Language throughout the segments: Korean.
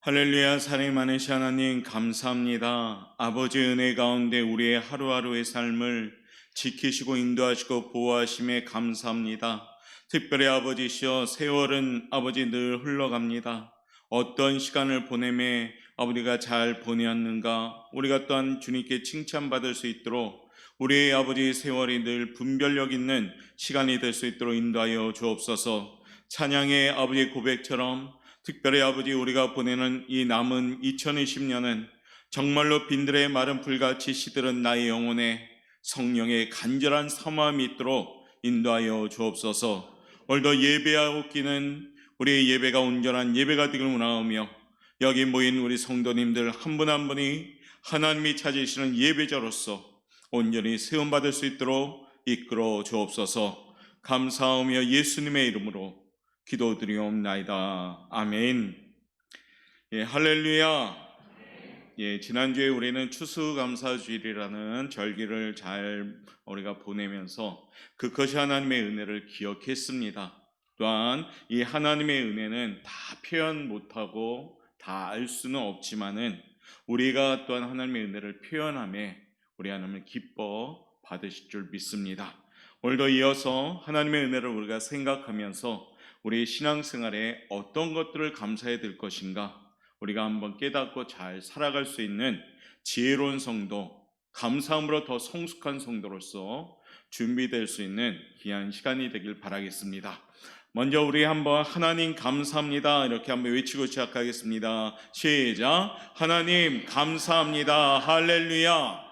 할렐루야. 사랑이 많으신 하나님 감사합니다. 아버지 은혜 가운데 우리의 하루하루의 삶을 지키시고 인도하시고 보호하심에 감사합니다. 특별히 아버지시여, 세월은 아버지 늘 흘러갑니다. 어떤 시간을 보내매 아버지가 잘 보내었는가, 우리가 또한 주님께 칭찬받을 수 있도록 우리의 아버지 세월이 늘 분별력 있는 시간이 될 수 있도록 인도하여 주옵소서. 찬양의 아버지 고백처럼 특별히 아버지, 우리가 보내는 이 남은 2020년은 정말로 빈들의 마른 불같이 시들은 나의 영혼에 성령의 간절한 사모함이 있도록 인도하여 주옵소서. 오늘도 예배하고 끼는 우리의 예배가 온전한 예배가 되길 원하오며, 여기 모인 우리 성도님들 한 분 한 분이 하나님이 찾으시는 예배자로서 온전히 세움받을 수 있도록 이끌어 주옵소서. 감사하며 예수님의 이름으로 기도드리옵나이다. 아멘. 할렐루야. 지난주에 우리는 추수감사주일이라는 절기를 잘 우리가 보내면서 그것이 하나님의 은혜를 기억했습니다. 또한 이 하나님의 은혜는 다 표현 못하고 다 알 수는 없지만은 우리가 또한 하나님의 은혜를 표현함에 우리 하나님을 기뻐 받으실 줄 믿습니다. 오늘도 이어서 하나님의 은혜를 우리가 생각하면서 우리 신앙생활에 어떤 것들을 감사해야 될 것인가, 우리가 한번 깨닫고 잘 살아갈 수 있는 지혜로운 성도, 감사함으로 더 성숙한 성도로서 준비될 수 있는 귀한 시간이 되길 바라겠습니다. 먼저 우리 한번 하나님 감사합니다 이렇게 한번 외치고 시작하겠습니다. 시작. 하나님 감사합니다. 할렐루야.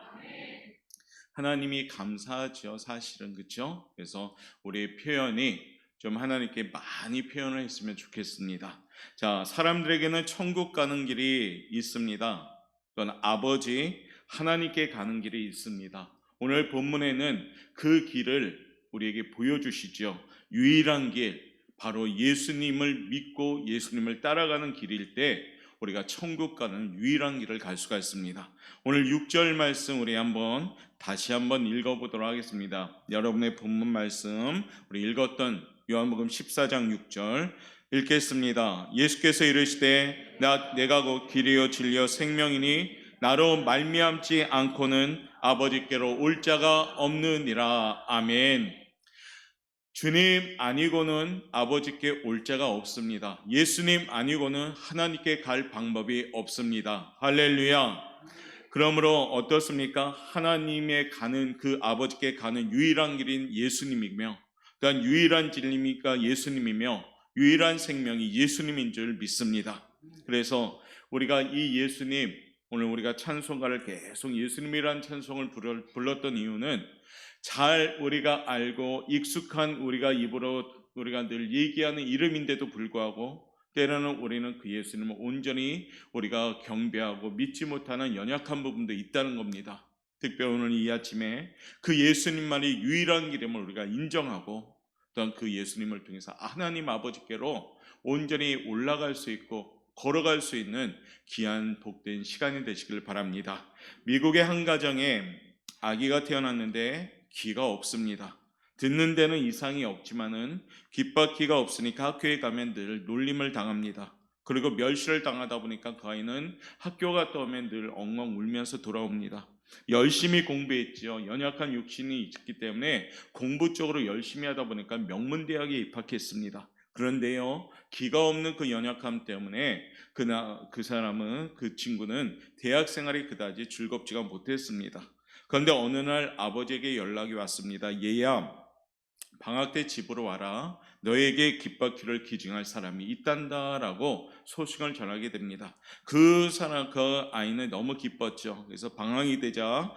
하나님이 감사하죠, 사실은. 그렇죠? 그래서 우리의 표현이 좀 하나님께 많이 표현을 했으면 좋겠습니다. 자, 사람들에게는 천국 가는 길이 있습니다. 또는 아버지 하나님께 가는 길이 있습니다. 오늘 본문에는 그 길을 우리에게 보여주시죠. 유일한 길, 바로 예수님을 믿고 예수님을 따라가는 길일 때 우리가 천국 가는 유일한 길을 갈 수가 있습니다. 오늘 6절 말씀 우리 다시 한번 읽어보도록 하겠습니다. 여러분의 본문 말씀 우리 읽었던 요한복음 14장 6절 읽겠습니다. 예수께서 이르시되 내가 곧 길이요 진리요 생명이니 나로 말미암지 않고는 아버지께로 올 자가 없느니라. 아멘. 주님 아니고는 아버지께 올 자가 없습니다. 예수님 아니고는 하나님께 갈 방법이 없습니다. 할렐루야. 그러므로 어떻습니까? 하나님의 가는, 그 아버지께 가는 유일한 길인 예수님이며, 또한 유일한 진리가 예수님이며 유일한 생명이 예수님인 줄 믿습니다. 그래서 우리가 이 예수님, 오늘 우리가 찬송가를 계속 예수님이라는 찬송을 불렀던 이유는 잘 우리가 알고 익숙한 우리가 입으로 우리가 늘 얘기하는 이름인데도 불구하고 때로는 우리는 그 예수님을 온전히 우리가 경배하고 믿지 못하는 연약한 부분도 있다는 겁니다. 특별히 오늘 이 아침에 그 예수님만이 유일한 길임을 우리가 인정하고, 또한 그 예수님을 통해서 하나님 아버지께로 온전히 올라갈 수 있고 걸어갈 수 있는 귀한 복된 시간이 되시길 바랍니다. 미국의 한 가정에 아기가 태어났는데 귀가 없습니다. 듣는 데는 이상이 없지만은 귓바퀴가 없으니까 학교에 가면 늘 놀림을 당합니다. 그리고 멸시를 당하다 보니까 그 아이는 학교 갔다 오면 늘 엉엉 울면서 돌아옵니다. 열심히 공부했지요. 연약한 육신이 있기 때문에 공부 쪽으로 열심히 하다 보니까 명문대학에 입학했습니다. 그런데요, 귀가 없는 그 연약함 때문에 그 친구는 대학 생활이 그다지 즐겁지가 못했습니다. 그런데 어느 날 아버지에게 연락이 왔습니다. 얘야, 방학 때 집으로 와라. 너에게 귓바퀴를 기증할 사람이 있단다라고 소식을 전하게 됩니다. 그 아이는 너무 기뻤죠. 그래서 방학이 되자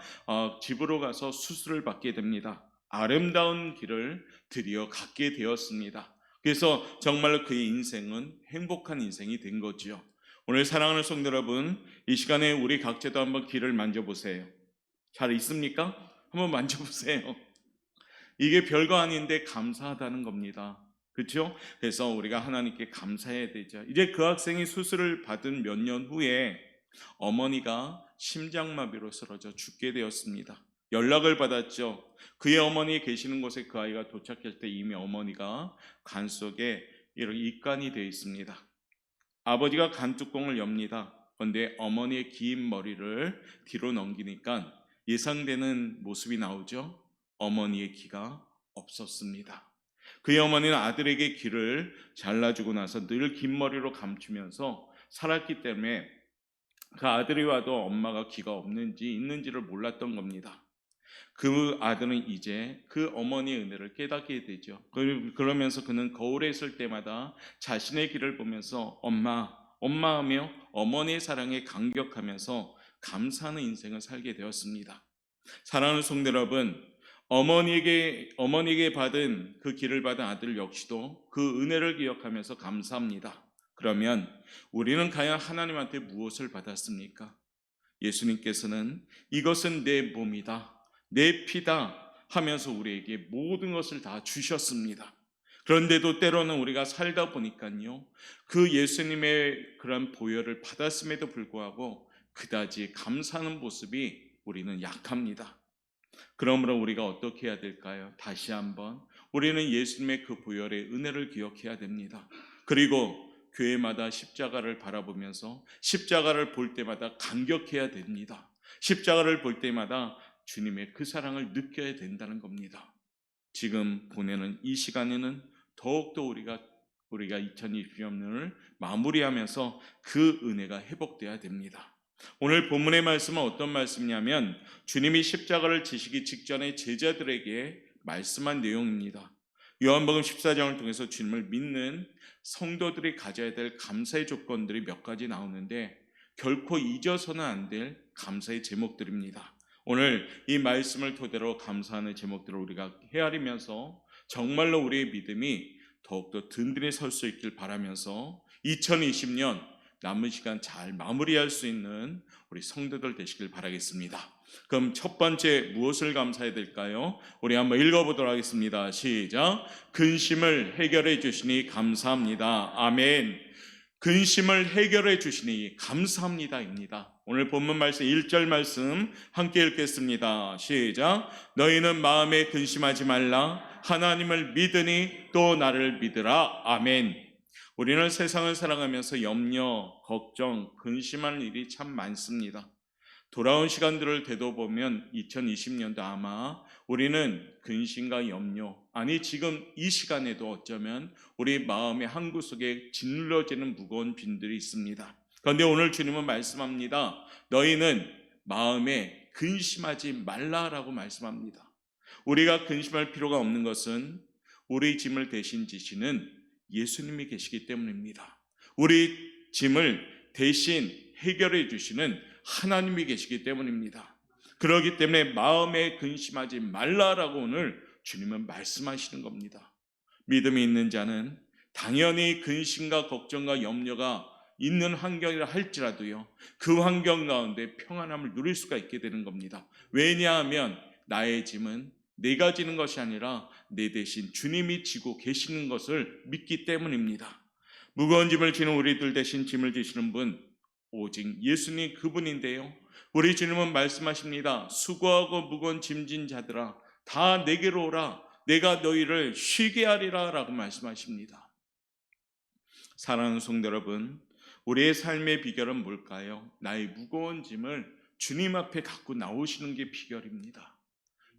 집으로 가서 수술을 받게 됩니다. 아름다운 길을 드디어 갖게 되었습니다. 그래서 정말로 그의 인생은 행복한 인생이 된 거죠. 오늘 사랑하는 성도 여러분, 이 시간에 우리 각자도 한번 길을 만져보세요. 잘 있습니까? 한번 만져보세요. 이게 별거 아닌데 감사하다는 겁니다. 그렇죠? 그래서 우리가 하나님께 감사해야 되죠. 이제 그 학생이 수술을 받은 몇 년 후에 어머니가 심장마비로 쓰러져 죽게 되었습니다. 연락을 받았죠. 그의 어머니 계시는 곳에 그 아이가 도착할 때 이미 어머니가 간 속에 이렇게 입간이 되어 있습니다. 아버지가 간뚜껑을 엽니다. 그런데 어머니의 긴 머리를 뒤로 넘기니까 예상되는 모습이 나오죠. 어머니의 귀가 없었습니다. 그의 어머니는 아들에게 귀를 잘라주고 나서 늘 긴 머리로 감추면서 살았기 때문에 그 아들이 와도 엄마가 귀가 없는지 있는지를 몰랐던 겁니다. 그 아들은 이제 그 어머니의 은혜를 깨닫게 되죠. 그러면서 그는 거울에 있을 때마다 자신의 귀를 보면서 엄마, 엄마 하며 어머니의 사랑에 감격하면서 감사하는 인생을 살게 되었습니다. 사랑하는 성도 여러분, 어머니에게 받은 그 기를 받은 아들 역시도 그 은혜를 기억하면서 감사합니다. 그러면 우리는 과연 하나님한테 무엇을 받았습니까? 예수님께서는 이것은 내 몸이다, 내 피다 하면서 우리에게 모든 것을 다 주셨습니다. 그런데도 때로는 우리가 살다 보니까요, 그 예수님의 그런 보혈을 받았음에도 불구하고 그다지 감사하는 모습이 우리는 약합니다. 그러므로 우리가 어떻게 해야 될까요? 다시 한번 우리는 예수님의 그 보혈의 은혜를 기억해야 됩니다. 그리고 교회마다 십자가를 바라보면서 십자가를 볼 때마다 감격해야 됩니다. 십자가를 볼 때마다 주님의 그 사랑을 느껴야 된다는 겁니다. 지금 보내는 이 시간에는 더욱더 우리가 2020년을 마무리하면서 그 은혜가 회복돼야 됩니다. 오늘 본문의 말씀은 어떤 말씀이냐면 주님이 십자가를 지시기 직전에 제자들에게 말씀한 내용입니다. 요한복음 14장을 통해서 주님을 믿는 성도들이 가져야 될 감사의 조건들이 몇 가지 나오는데 결코 잊어서는 안 될 감사의 제목들입니다. 오늘 이 말씀을 토대로 감사하는 제목들을 우리가 헤아리면서 정말로 우리의 믿음이 더욱더 든든히 설 수 있길 바라면서 2020년 남은 시간 잘 마무리할 수 있는 우리 성도들 되시길 바라겠습니다. 그럼 첫 번째 무엇을 감사해야 될까요? 우리 한번 읽어보도록 하겠습니다. 시작. 근심을 해결해 주시니 감사합니다. 아멘. 근심을 해결해 주시니 감사합니다입니다. 오늘 본문 말씀 1절 말씀 함께 읽겠습니다. 시작. 너희는 마음에 근심하지 말라. 하나님을 믿으니 또 나를 믿으라. 아멘. 우리는 세상을 살아가면서 염려, 걱정, 근심하는 일이 참 많습니다. 돌아온 시간들을 되돌아보면 2020년도 아마 우리는 근심과 염려, 아니 지금 이 시간에도 어쩌면 우리 마음의 한 구석에 짓눌러지는 무거운 빈들이 있습니다. 그런데 오늘 주님은 말씀합니다. 너희는 마음에 근심하지 말라라고 말씀합니다. 우리가 근심할 필요가 없는 것은 우리 짐을 대신 지시는 예수님이 계시기 때문입니다. 우리 짐을 대신 해결해 주시는 하나님이 계시기 때문입니다. 그렇기 때문에 마음에 근심하지 말라라고 오늘 주님은 말씀하시는 겁니다. 믿음이 있는 자는 당연히 근심과 걱정과 염려가 있는 환경이라 할지라도요, 그 환경 가운데 평안함을 누릴 수가 있게 되는 겁니다. 왜냐하면 나의 짐은 내가 지는 것이 아니라 내 대신 주님이 지고 계시는 것을 믿기 때문입니다. 무거운 짐을 지는 우리들 대신 짐을 지시는 분 오직 예수님 그분인데요, 우리 주님은 말씀하십니다. 수고하고 무거운 짐진 자들아 다 내게로 오라. 내가 너희를 쉬게 하리라 라고 말씀하십니다. 사랑하는 성도 여러분, 우리의 삶의 비결은 뭘까요? 나의 무거운 짐을 주님 앞에 갖고 나오시는 게 비결입니다.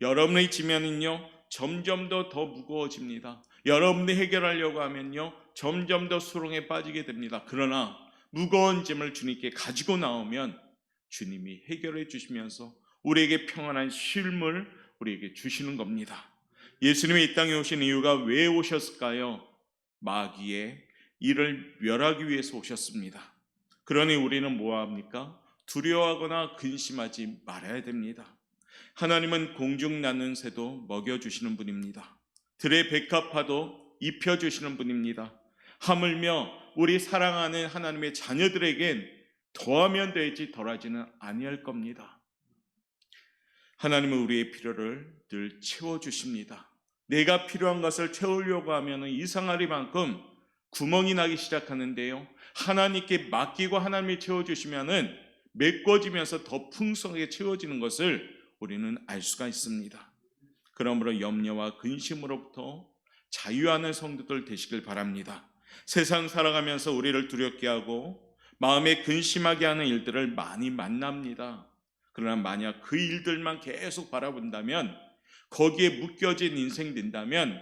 여러분의 지면은요 점점 더 무거워집니다. 여러분이 해결하려고 하면요 점점 더 수렁에 빠지게 됩니다. 그러나 무거운 짐을 주님께 가지고 나오면 주님이 해결해 주시면서 우리에게 평안한 쉼을 우리에게 주시는 겁니다. 예수님이 이 땅에 오신 이유가 왜 오셨을까요? 마귀의 일을 멸하기 위해서 오셨습니다. 그러니 우리는 뭐합니까? 두려워하거나 근심하지 말아야 됩니다. 하나님은 공중 나는 새도 먹여주시는 분입니다. 들의 백합화도 입혀주시는 분입니다. 하물며 우리 사랑하는 하나님의 자녀들에겐 더하면 되지 덜하지는 아니할 겁니다. 하나님은 우리의 필요를 늘 채워주십니다. 내가 필요한 것을 채우려고 하면 이상하리만큼 구멍이 나기 시작하는데요, 하나님께 맡기고 하나님이 채워주시면 메꿔지면서 더 풍성하게 채워지는 것을 우리는 알 수가 있습니다. 그러므로 염려와 근심으로부터 자유하는 성도들 되시길 바랍니다. 세상 살아가면서 우리를 두렵게 하고 마음에 근심하게 하는 일들을 많이 만납니다. 그러나 만약 그 일들만 계속 바라본다면, 거기에 묶여진 인생 된다면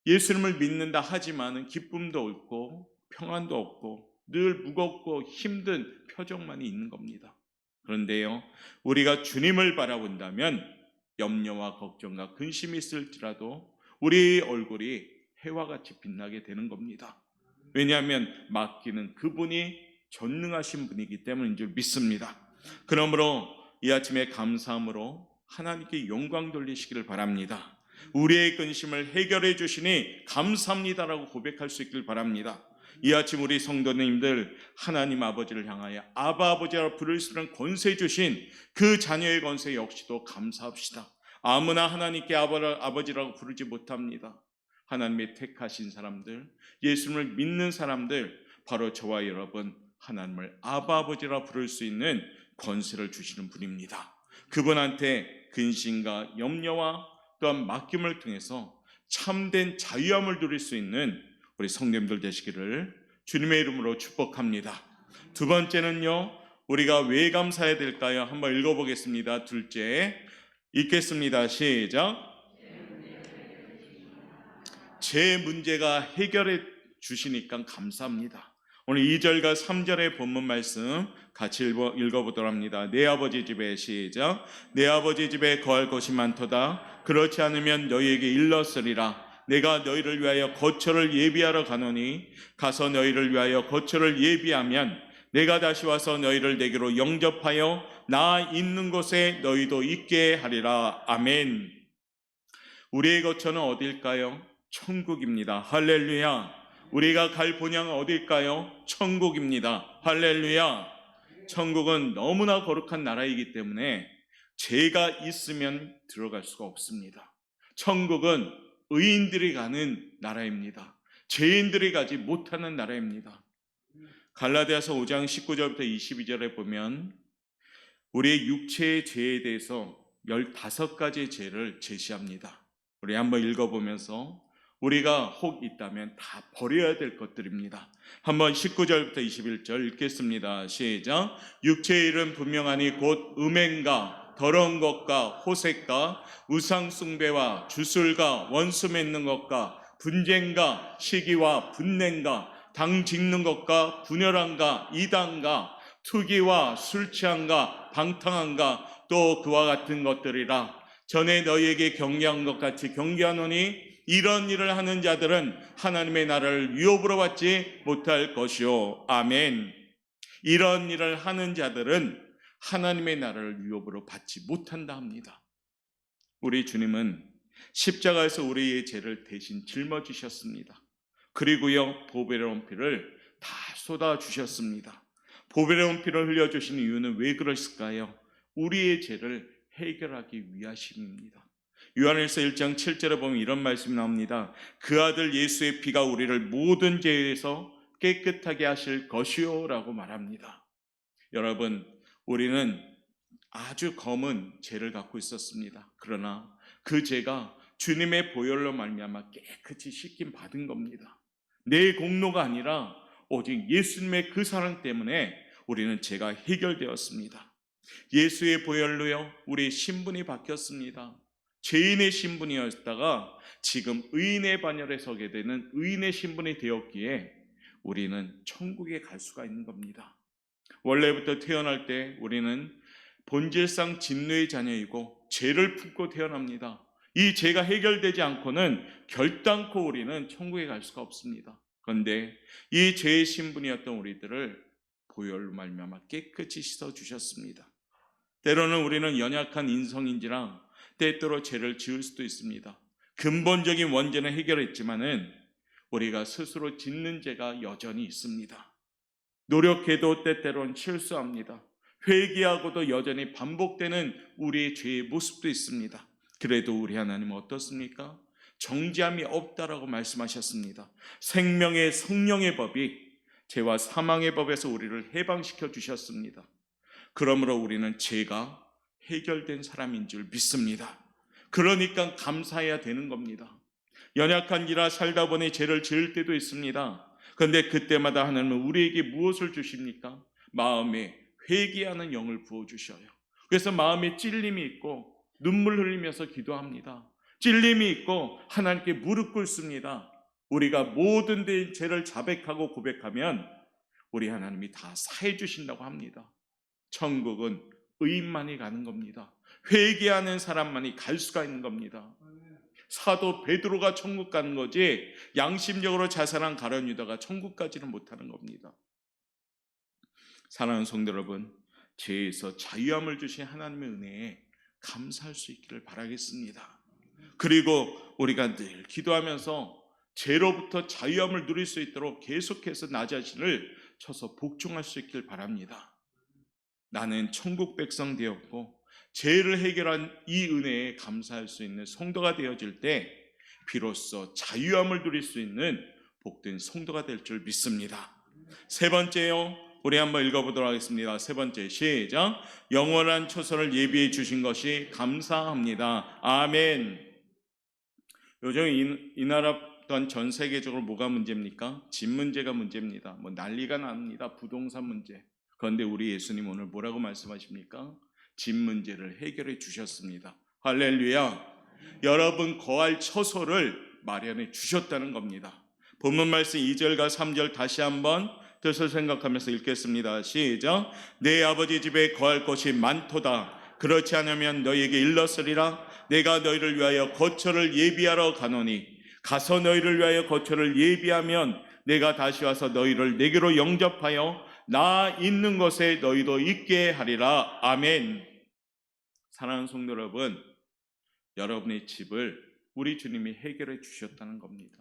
예수님을 믿는다 하지만은 기쁨도 없고 평안도 없고 늘 무겁고 힘든 표정만이 있는 겁니다. 그런데요, 우리가 주님을 바라본다면 염려와 걱정과 근심이 있을지라도 우리 얼굴이 해와 같이 빛나게 되는 겁니다. 왜냐하면 맡기는 그분이 전능하신 분이기 때문인 줄 믿습니다. 그러므로 이 아침에 감사함으로 하나님께 영광 돌리시기를 바랍니다. 우리의 근심을 해결해 주시니 감사합니다라고 고백할 수 있길 바랍니다. 이 아침 우리 성도님들, 하나님 아버지를 향하여 아바 아버지라 부를 수 있는 권세 주신 그 자녀의 권세 역시도 감사합시다. 아무나 하나님께 아버지라고 부르지 못합니다. 하나님의 택하신 사람들, 예수님을 믿는 사람들, 바로 저와 여러분, 하나님을 아바 아버지라 부를 수 있는 권세를 주시는 분입니다. 그분한테 근심과 염려와 또한 맡김을 통해서 참된 자유함을 누릴 수 있는 우리 성도님들 되시기를 주님의 이름으로 축복합니다. 두 번째는요, 우리가 왜 감사해야 될까요? 한번 읽어보겠습니다. 둘째, 읽겠습니다. 시작. 제 문제가 해결해 주시니까 감사합니다. 오늘 2절과 3절의 본문 말씀 같이 읽어보도록 합니다. 내 아버지 집에, 시작. 내 아버지 집에 거할 곳이 많도다. 그렇지 않으면 너희에게 일렀으리라. 내가 너희를 위하여 거처를 예비하러 가노니 가서 너희를 위하여 거처를 예비하면 내가 다시 와서 너희를 내게로 영접하여 나 있는 곳에 너희도 있게 하리라. 아멘. 우리의 거처는 어딜까요? 천국입니다. 할렐루야. 우리가 갈 본향은 어딜까요? 천국입니다. 할렐루야. 천국은 너무나 거룩한 나라이기 때문에 죄가 있으면 들어갈 수가 없습니다. 천국은 의인들이 가는 나라입니다. 죄인들이 가지 못하는 나라입니다. 갈라디아서 5장 19절부터 22절에 보면 우리의 육체의 죄에 대해서 15가지의 죄를 제시합니다. 우리 한번 읽어보면서 우리가 혹 있다면 다 버려야 될 것들입니다. 한번 19절부터 21절 읽겠습니다. 시작. 육체의 일은 분명하니 곧 음행과 더러운 것과 호색과 우상숭배와 주술과 원수 맺는 것과 분쟁과 시기와 분냉과 당 짓는 것과 분열함과 이단과 투기와 술취함과 방탕함과 또 그와 같은 것들이라. 전에 너희에게 경계한 것 같이 경계하노니 이런 일을 하는 자들은 하나님의 나라를 유업으로 받지 못할 것이요. 아멘. 이런 일을 하는 자들은 하나님의 나라를 유업으로 받지 못한다 합니다. 우리 주님은 십자가에서 우리의 죄를 대신 짊어지셨습니다. 그리고요, 보배로운 피를 다 쏟아주셨습니다. 보배로운 피를 흘려주신 이유는 왜 그러실까요? 우리의 죄를 해결하기 위하심입니다. 요한일서 1장 7절에 보면 이런 말씀이 나옵니다. 그 아들 예수의 피가 우리를 모든 죄에서 깨끗하게 하실 것이요 라고 말합니다. 여러분, 우리는 아주 검은 죄를 갖고 있었습니다. 그러나 그 죄가 주님의 보혈로 말미암아 깨끗이 씻김 받은 겁니다. 내 공로가 아니라 오직 예수님의 그 사랑 때문에 우리는 죄가 해결되었습니다. 예수의 보혈로요, 우리 신분이 바뀌었습니다. 죄인의 신분이었다가 지금 의인의 반열에 서게 되는 의인의 신분이 되었기에 우리는 천국에 갈 수가 있는 겁니다. 원래부터 태어날 때 우리는 본질상 진노의 자녀이고 죄를 품고 태어납니다. 이 죄가 해결되지 않고는 결단코 우리는 천국에 갈 수가 없습니다. 그런데 이 죄의 신분이었던 우리들을 보혈로 말미암아 깨끗이 씻어주셨습니다. 때로는 우리는 연약한 인성인지라 때때로 죄를 지을 수도 있습니다. 근본적인 원죄는 해결했지만은 우리가 스스로 짓는 죄가 여전히 있습니다. 노력해도 때때로는 실수합니다. 회개하고도 여전히 반복되는 우리의 죄의 모습도 있습니다. 그래도 우리 하나님은 어떻습니까? 정죄함이 없다라고 말씀하셨습니다. 생명의 성령의 법이 죄와 사망의 법에서 우리를 해방시켜 주셨습니다. 그러므로 우리는 죄가 해결된 사람인 줄 믿습니다. 그러니까 감사해야 되는 겁니다. 연약한 이라 살다 보니 죄를 지을 때도 있습니다. 그런데 그때마다 하나님은 우리에게 무엇을 주십니까? 마음에 회개하는 영을 부어주셔요. 그래서 마음에 찔림이 있고 눈물 흘리면서 기도합니다. 찔림이 있고 하나님께 무릎 꿇습니다. 우리가 모든 죄를 자백하고 고백하면 우리 하나님이 다 사해 주신다고 합니다. 천국은 의인만이 가는 겁니다. 회개하는 사람만이 갈 수가 있는 겁니다. 사도 베드로가 천국 가는 거지 양심적으로 자살한 가룟 유다가 천국 가지는 못하는 겁니다. 사랑하는 성도 여러분, 죄에서 자유함을 주신 하나님의 은혜에 감사할 수 있기를 바라겠습니다. 그리고 우리가 늘 기도하면서 죄로부터 자유함을 누릴 수 있도록 계속해서 나 자신을 쳐서 복종할 수 있기를 바랍니다. 나는 천국 백성 되었고 죄를 해결한 이 은혜에 감사할 수 있는 성도가 되어질 때 비로소 자유함을 누릴 수 있는 복된 성도가 될 줄 믿습니다. 세 번째요, 우리 한번 읽어보도록 하겠습니다. 세 번째, 시작. 영원한 초소를 예비해 주신 것이 감사합니다. 아멘. 요즘 이 나라 또한 전 세계적으로 뭐가 문제입니까? 집 문제가 문제입니다. 뭐 난리가 납니다. 부동산 문제. 그런데 우리 예수님 오늘 뭐라고 말씀하십니까? 집 문제를 해결해 주셨습니다. 할렐루야. 여러분 거할 처소를 마련해 주셨다는 겁니다. 본문 말씀 2절과 3절 다시 한번 뜻을 생각하면서 읽겠습니다. 시작. 내 아버지 집에 거할 곳이 많도다. 그렇지 않으면 너희에게 일렀으리라. 내가 너희를 위하여 거처를 예비하러 가노니 가서 너희를 위하여 거처를 예비하면 내가 다시 와서 너희를 내게로 영접하여 나 있는 곳에 너희도 있게 하리라. 아멘. 사랑하는 성도 여러분, 여러분의 집을 우리 주님이 해결해 주셨다는 겁니다.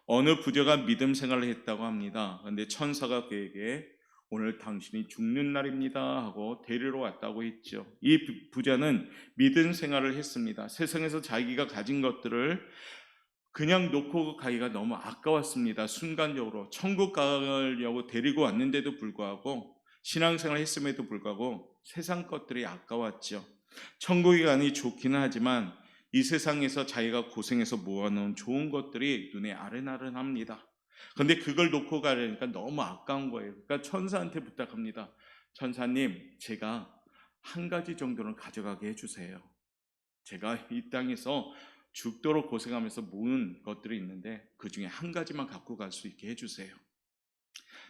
어느 부자가 믿음 생활을 했다고 합니다. 그런데 천사가 그에게 오늘 당신이 죽는 날입니다 하고 데리러 왔다고 했죠. 이 부자는 믿음 생활을 했습니다. 세상에서 자기가 가진 것들을 그냥 놓고 가기가 너무 아까웠습니다. 순간적으로 천국 가려고 데리고 왔는데도 불구하고 신앙생활을 했음에도 불구하고 세상 것들이 아까웠죠. 천국에 가니 좋기는 하지만 이 세상에서 자기가 고생해서 모아놓은 좋은 것들이 눈에 아른아른합니다. 그런데 그걸 놓고 가려니까 너무 아까운 거예요. 그러니까 천사한테 부탁합니다. 천사님, 제가 한 가지 정도는 가져가게 해주세요. 제가 이 땅에서 죽도록 고생하면서 모은 것들이 있는데 그 중에 한 가지만 갖고 갈 수 있게 해주세요.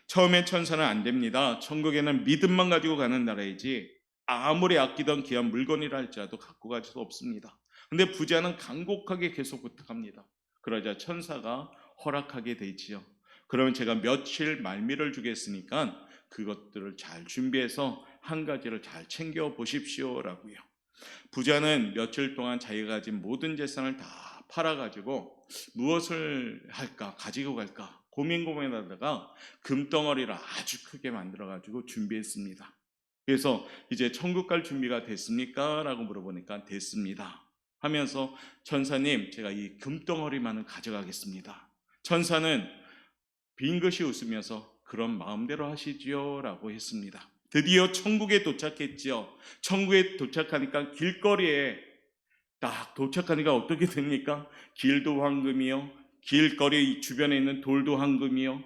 처음에 천사는 안 됩니다. 천국에는 믿음만 가지고 가는 나라이지 아무리 아끼던 귀한 물건이라 할지라도 갖고 갈 수 없습니다. 근데 부자는 간곡하게 계속 부탁합니다. 그러자 천사가 허락하게 되지요. 그러면 제가 며칠 말미를 주겠으니까 그것들을 잘 준비해서 한 가지를 잘 챙겨 보십시오 라고요. 부자는 며칠 동안 자기가 가진 모든 재산을 다 팔아가지고 무엇을 할까, 가지고 갈까 고민하다가 금덩어리를 아주 크게 만들어가지고 준비했습니다. 그래서 이제 천국 갈 준비가 됐습니까? 라고 물어보니까 됐습니다 하면서 천사님, 제가 이 금덩어리만은 가져가겠습니다. 천사는 빙긋이 웃으면서 그런 마음대로 하시지요 라고 했습니다. 드디어 천국에 도착했지요. 천국에 도착하니까 길거리에 딱 도착하니까 어떻게 됩니까? 길도 황금이요, 길거리 주변에 있는 돌도 황금이요,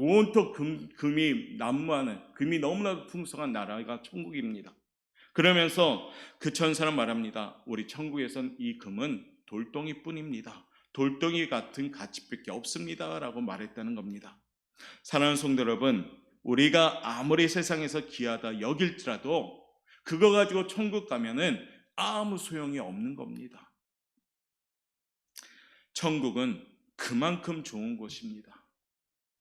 온통 금이 난무하는, 금이 너무나도 풍성한 나라가 천국입니다. 그러면서 그 천사는 말합니다. 우리 천국에선 이 금은 돌덩이 뿐입니다. 돌덩이 같은 가치밖에 없습니다 라고 말했다는 겁니다. 사랑하는 성도 여러분, 우리가 아무리 세상에서 귀하다 여길지라도 그거 가지고 천국 가면은 아무 소용이 없는 겁니다. 천국은 그만큼 좋은 곳입니다.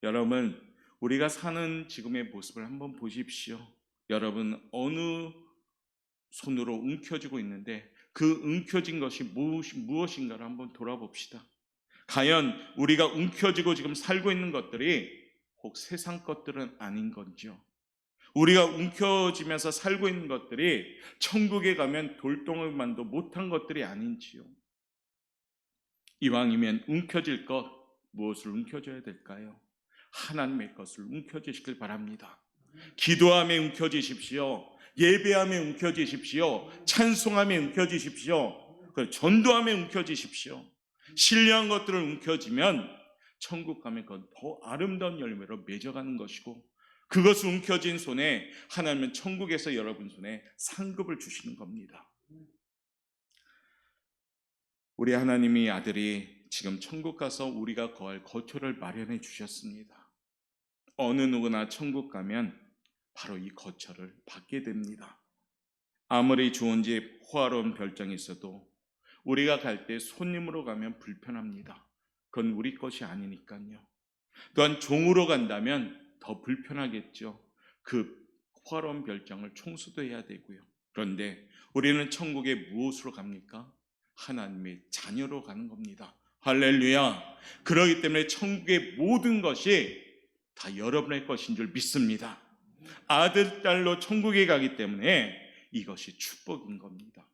여러분, 우리가 사는 지금의 모습을 한번 보십시오. 여러분, 어느 손으로 움켜쥐고 있는데 그 움켜진 것이 무엇인가를 한번 돌아봅시다. 과연 우리가 움켜쥐고 지금 살고 있는 것들이 혹 세상 것들은 아닌 건지요? 우리가 움켜쥐면서 살고 있는 것들이 천국에 가면 돌덩이만도 못한 것들이 아닌지요? 이왕이면 움켜질 것, 무엇을 움켜줘야 될까요? 하나님의 것을 움켜쥐시길 바랍니다. 기도함에 움켜쥐십시오. 예배함에 움켜쥐십시오. 찬송함에 움켜쥐십시오. 전도함에 움켜쥐십시오. 신뢰한 것들을 움켜쥐면 천국 가면 그건 더 아름다운 열매로 맺어가는 것이고, 그것을 움켜쥔 손에 하나님은 천국에서 여러분 손에 상급을 주시는 겁니다. 우리 하나님이 아들이 지금 천국 가서 우리가 거할 거처를 마련해 주셨습니다. 어느 누구나 천국 가면 바로 이 거처를 받게 됩니다. 아무리 좋은 집, 호화로운 별장이 있어도 우리가 갈 때 손님으로 가면 불편합니다. 그건 우리 것이 아니니까요. 또한 종으로 간다면 더 불편하겠죠. 그 호화로운 별장을 청소도 해야 되고요. 그런데 우리는 천국에 무엇으로 갑니까? 하나님의 자녀로 가는 겁니다. 할렐루야. 그렇기 때문에 천국의 모든 것이 다 여러분의 것인 줄 믿습니다. 아들, 딸로 천국에 가기 때문에 이것이 축복인 겁니다.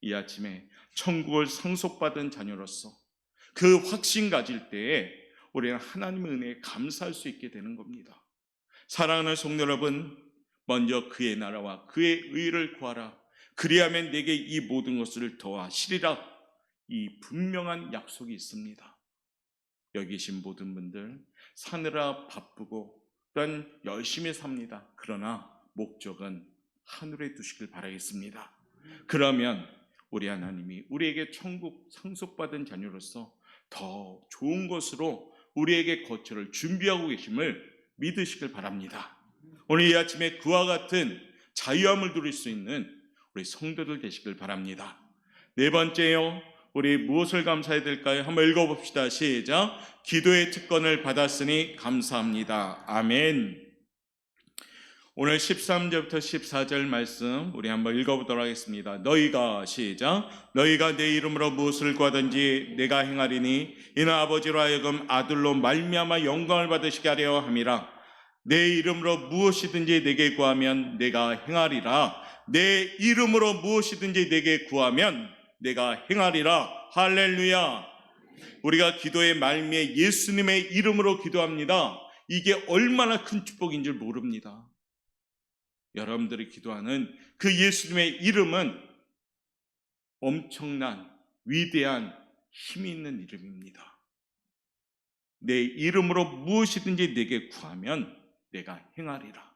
이 아침에 천국을 상속받은 자녀로서 그 확신 가질 때에 우리는 하나님의 은혜에 감사할 수 있게 되는 겁니다. 사랑하는 성도 여러분, 먼저 그의 나라와 그의 의를 구하라. 그리하면 내게 이 모든 것을 더하시리라. 이 분명한 약속이 있습니다. 여기 계신 모든 분들 사느라 바쁘고 또한 열심히 삽니다. 그러나 목적은 하늘에 두시길 바라겠습니다. 그러면 우리 하나님이 우리에게 천국 상속받은 자녀로서 더 좋은 것으로 우리에게 거처를 준비하고 계심을 믿으시길 바랍니다. 오늘 이 아침에 그와 같은 자유함을 누릴 수 있는 우리 성도들 되시길 바랍니다. 네 번째요, 우리 무엇을 감사해야 될까요? 한번 읽어봅시다. 시작. 기도의 특권을 받았으니 감사합니다. 아멘. 오늘 13절부터 14절 말씀 우리 한번 읽어보도록 하겠습니다. 너희가, 시작. 너희가 내 이름으로 무엇을 구하든지 내가 행하리니 이는 아버지로 하여금 아들로 말미암아 영광을 받으시게 하려 함이라. 내 이름으로 무엇이든지 내게 구하면 내가 행하리라. 내 이름으로 무엇이든지 내게 구하면 내가 행하리라. 할렐루야. 우리가 기도의 말미에 예수님의 이름으로 기도합니다. 이게 얼마나 큰 축복인 줄 모릅니다. 여러분들이 기도하는 그 예수님의 이름은 엄청난 위대한 힘이 있는 이름입니다. 내 이름으로 무엇이든지 내게 구하면 내가 행하리라.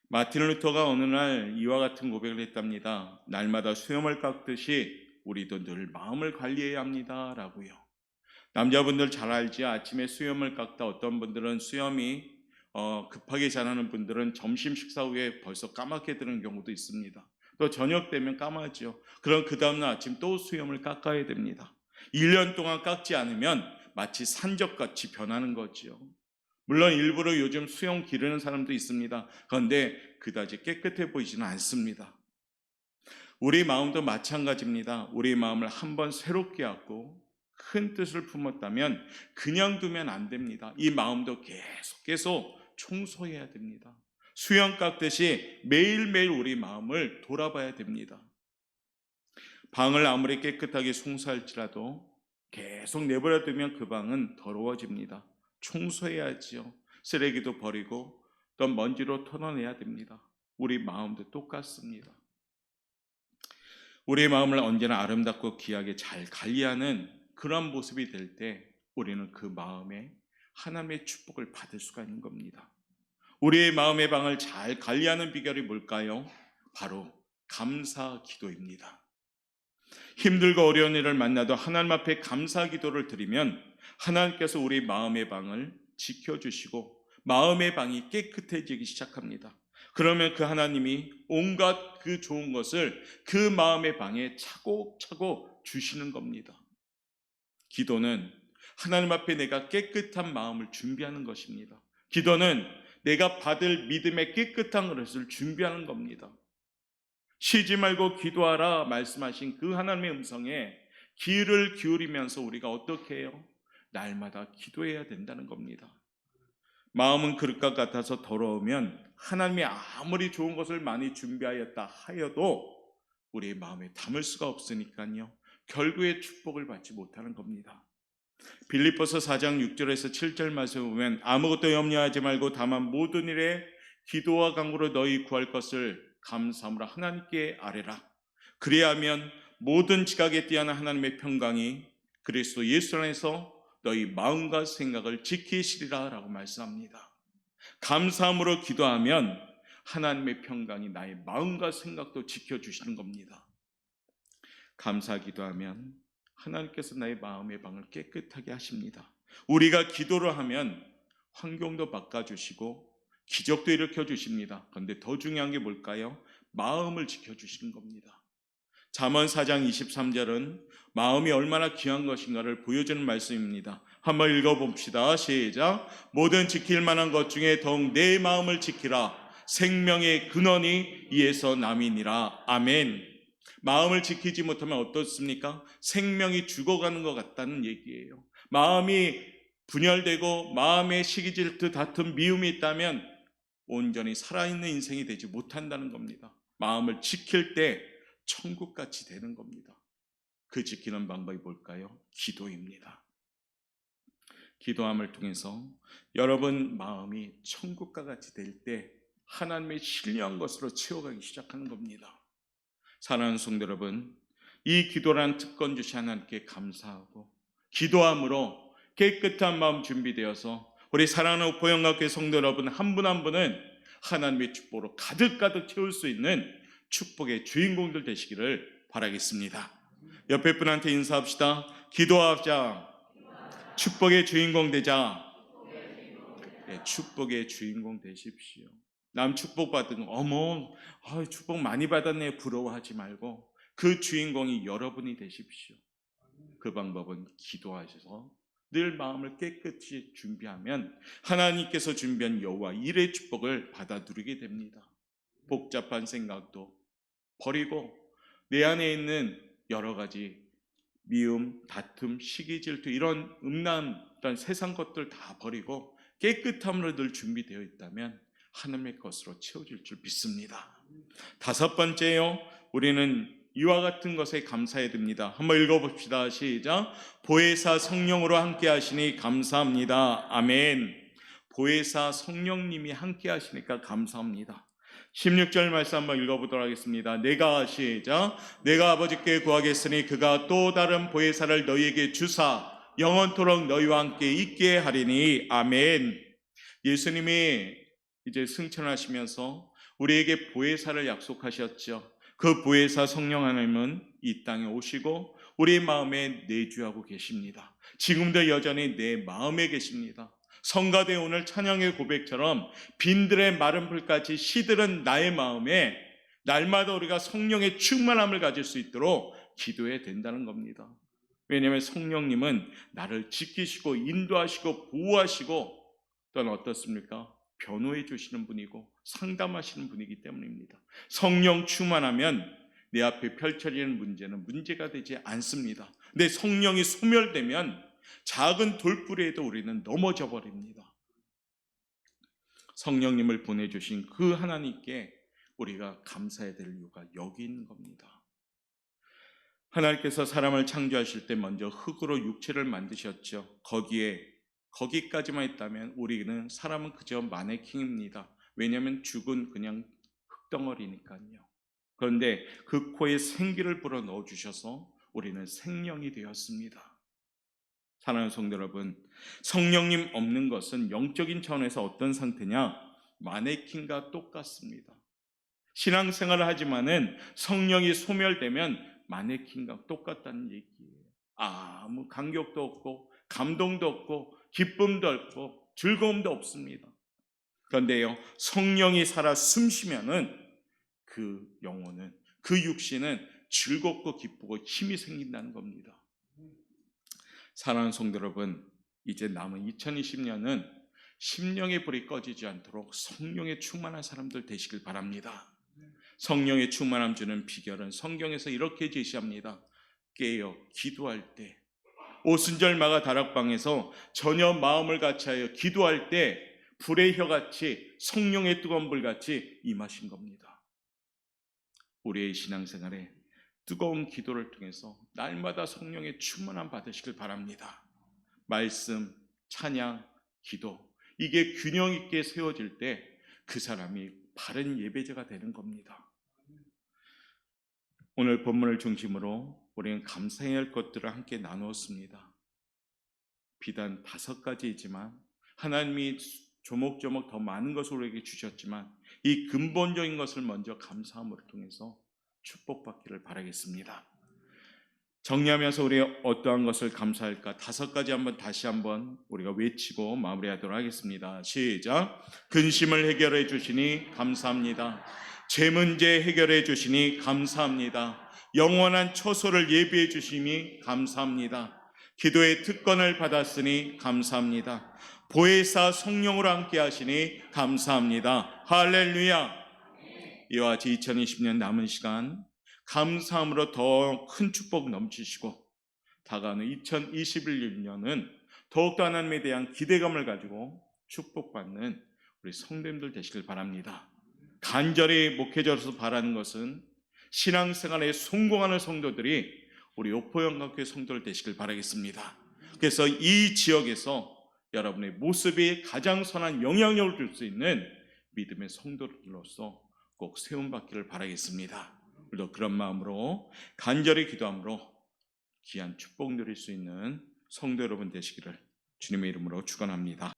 마틴 루터가 어느 날 이와 같은 고백을 했답니다. 날마다 수염을 깎듯이 우리도 늘 마음을 관리해야 합니다 라고요. 남자분들 잘 알지? 아침에 수염을 깎다 어떤 분들은 수염이 급하게 자라는 분들은 점심 식사 후에 벌써 까맣게 드는 경우도 있습니다. 또 저녁 되면 까마죠. 그럼 그 다음날 아침 또 수염을 깎아야 됩니다. 1년 동안 깎지 않으면 마치 산적같이 변하는 거죠. 물론 일부러 요즘 수염 기르는 사람도 있습니다. 그런데 그다지 깨끗해 보이지는 않습니다. 우리 마음도 마찬가지입니다. 우리 마음을 한번 새롭게 하고 큰 뜻을 품었다면 그냥 두면 안 됩니다. 이 마음도 계속 청소해야 됩니다. 수염 깎듯이 매일매일 우리 마음을 돌아봐야 됩니다. 방을 아무리 깨끗하게 청소할지라도 계속 내버려 두면 그 방은 더러워집니다. 청소해야지요. 쓰레기도 버리고 또 먼지로 털어내야 됩니다. 우리 마음도 똑같습니다. 우리의 마음을 언제나 아름답고 귀하게 잘 관리하는 그런 모습이 될 때 우리는 그 마음에 하나님의 축복을 받을 수가 있는 겁니다. 우리의 마음의 방을 잘 관리하는 비결이 뭘까요? 바로 감사 기도입니다. 힘들고 어려운 일을 만나도 하나님 앞에 감사 기도를 드리면 하나님께서 우리 마음의 방을 지켜주시고 마음의 방이 깨끗해지기 시작합니다. 그러면 그 하나님이 온갖 그 좋은 것을 그 마음의 방에 차곡차곡 주시는 겁니다. 기도는 하나님 앞에 내가 깨끗한 마음을 준비하는 것입니다. 기도는 내가 받을 믿음의 깨끗한 그릇을 준비하는 겁니다. 쉬지 말고 기도하라 말씀하신 그 하나님의 음성에 귀를 기울이면서 우리가 어떻게 해요? 날마다 기도해야 된다는 겁니다. 마음은 그릇과 같아서 더러우면 하나님이 아무리 좋은 것을 많이 준비하였다 하여도 우리의 마음에 담을 수가 없으니까요. 결국에 축복을 받지 못하는 겁니다. 빌립보서 4장 6절에서 7절 말씀을 보면 아무것도 염려하지 말고 다만 모든 일에 기도와 간구로 너희 구할 것을 감사함으로 하나님께 아뢰라. 그리하면 모든 지각에 뛰어난 하나님의 평강이 그리스도 예수 안에서 너희 마음과 생각을 지키시리라 라고 말씀합니다. 감사함으로 기도하면 하나님의 평강이 나의 마음과 생각도 지켜주시는 겁니다. 감사 기도하면 하나님께서 나의 마음의 방을 깨끗하게 하십니다. 우리가 기도를 하면 환경도 바꿔주시고 기적도 일으켜 주십니다. 그런데 더 중요한 게 뭘까요? 마음을 지켜주시는 겁니다. 잠언 4장 23절은 마음이 얼마나 귀한 것인가를 보여주는 말씀입니다. 한번 읽어봅시다. 시작. 모든 지킬 만한 것 중에 더욱 내 마음을 지키라. 생명의 근원이 이에서 남이니라. 아멘. 마음을 지키지 못하면 어떻습니까? 생명이 죽어가는 것 같다는 얘기예요. 마음이 분열되고 마음에 시기 질투 다툼 미움이 있다면 온전히 살아있는 인생이 되지 못한다는 겁니다. 마음을 지킬 때 천국같이 되는 겁니다. 그 지키는 방법이 뭘까요? 기도입니다. 기도함을 통해서 여러분 마음이 천국과 같이 될 때 하나님의 신령한 것으로 채워가기 시작하는 겁니다. 사랑하는 성도 여러분, 이 기도라는 특권 주신 하나님께 감사하고 기도함으로 깨끗한 마음 준비되어서 우리 사랑하는 보영학교의 성도 여러분 한 분 한 분은 하나님의 축복으로 가득가득 채울 수 있는 축복의 주인공들 되시기를 바라겠습니다. 옆에 분한테 인사합시다. 기도하자. 축복의 주인공 되자. 네, 축복의 주인공 되십시오. 남 축복받은 어머 축복 많이 받았네 부러워하지 말고 그 주인공이 여러분이 되십시오. 그 방법은 기도하셔서 늘 마음을 깨끗이 준비하면 하나님께서 준비한 여호와 일의 축복을 받아 누리게 됩니다. 복잡한 생각도 버리고 내 안에 있는 여러 가지 미움, 다툼, 시기, 질투 이런 음란, 이런 세상 것들 다 버리고 깨끗함으로 늘 준비되어 있다면 하나님의 것으로 채워질 줄 믿습니다. 다섯 번째요. 우리는 이와 같은 것에 감사해야 됩니다. 한번 읽어봅시다. 시작. 보혜사 성령으로 함께 하시니 감사합니다. 아멘. 보혜사 성령님이 함께 하시니까 감사합니다. 16절 말씀 한번 읽어보도록 하겠습니다. 시작. 내가 아버지께 구하겠으니 그가 또 다른 보혜사를 너희에게 주사 영원토록 너희와 함께 있게 하리니 아멘. 예수님이 이제 승천하시면서 우리에게 보혜사를 약속하셨죠. 그 보혜사 성령 하나님은 이 땅에 오시고 우리 마음에 내주하고 계십니다. 지금도 여전히 내 마음에 계십니다. 성가대 오늘 찬양의 고백처럼 빈들의 마른 불같이 시들은 나의 마음에 날마다 우리가 성령의 충만함을 가질 수 있도록 기도해야 된다는 겁니다. 왜냐하면 성령님은 나를 지키시고 인도하시고 보호하시고 또한 어떻습니까? 변호해 주시는 분이고 상담하시는 분이기 때문입니다. 성령 충만하면 내 앞에 펼쳐지는 문제는 문제가 되지 않습니다. 근데 성령이 소멸되면 작은 돌부리에도 우리는 넘어져 버립니다. 성령님을 보내주신 그 하나님께 우리가 감사해야 될 이유가 여기 있는 겁니다. 하나님께서 사람을 창조하실 때 먼저 흙으로 육체를 만드셨죠. 거기까지만 있다면 우리는 사람은 그저 마네킹입니다. 왜냐하면 죽은 그냥 흙덩어리니까요. 그런데 그 코에 생기를 불어 넣어주셔서 우리는 생명이 되었습니다. 사랑하는 성도 여러분, 성령님 없는 것은 영적인 차원에서 어떤 상태냐? 마네킹과 똑같습니다. 신앙생활을 하지만은 성령이 소멸되면 마네킹과 똑같다는 얘기예요. 아무 감격도 없고 감동도 없고 기쁨도 없고 즐거움도 없습니다. 그런데요, 성령이 살아 숨쉬면은 그 영혼은, 그 육신은 즐겁고 기쁘고 힘이 생긴다는 겁니다. 사랑하는 성도 여러분, 이제 남은 2020년은 심령의 불이 꺼지지 않도록 성령에 충만한 사람들 되시길 바랍니다. 성령의 충만함 주는 비결은 성경에서 이렇게 제시합니다. 깨어 기도할 때, 오순절마가 다락방에서 전혀 마음을 같이하여 기도할 때 불의 혀같이 성령의 뜨거운 불같이 임하신 겁니다. 우리의 신앙생활에 뜨거운 기도를 통해서 날마다 성령의 충만함 받으시길 바랍니다. 말씀, 찬양, 기도, 이게 균형 있게 세워질 때 그 사람이 바른 예배자가 되는 겁니다. 오늘 본문을 중심으로 우리는 감사해야 할 것들을 함께 나누었습니다. 비단 5가지이지만 하나님이 조목조목 더 많은 것을 우리에게 주셨지만 이 근본적인 것을 먼저 감사함으로 통해서 축복받기를 바라겠습니다. 정리하면서 우리 어떠한 것을 감사할까? 5가지 다시 한번 우리가 외치고 마무리하도록 하겠습니다. 시작. 근심을 해결해 주시니 감사합니다. 제 문제 해결해 주시니 감사합니다. 영원한 처소를 예비해 주시니 감사합니다. 기도의 특권을 받았으니 감사합니다. 보혜사 성령으로 함께 하시니 감사합니다. 할렐루야. 이와 같이 2020년 남은 시간 감사함으로 더 큰 축복 넘치시고 다가오는 2021년은 더욱더 하나님에 대한 기대감을 가지고 축복받는 우리 성도님들 되시길 바랍니다. 간절히 목회자로서 바라는 것은 신앙생활에 성공하는 성도들이 우리 요포영광교회 성도들 되시길 바라겠습니다. 그래서 이 지역에서 여러분의 모습이 가장 선한 영향력을 줄 수 있는 믿음의 성도들로서 꼭 세움받기를 바라겠습니다. 우리도 그런 마음으로 간절히 기도함으로 귀한 축복 누릴 수 있는 성도 여러분 되시기를 주님의 이름으로 축원합니다.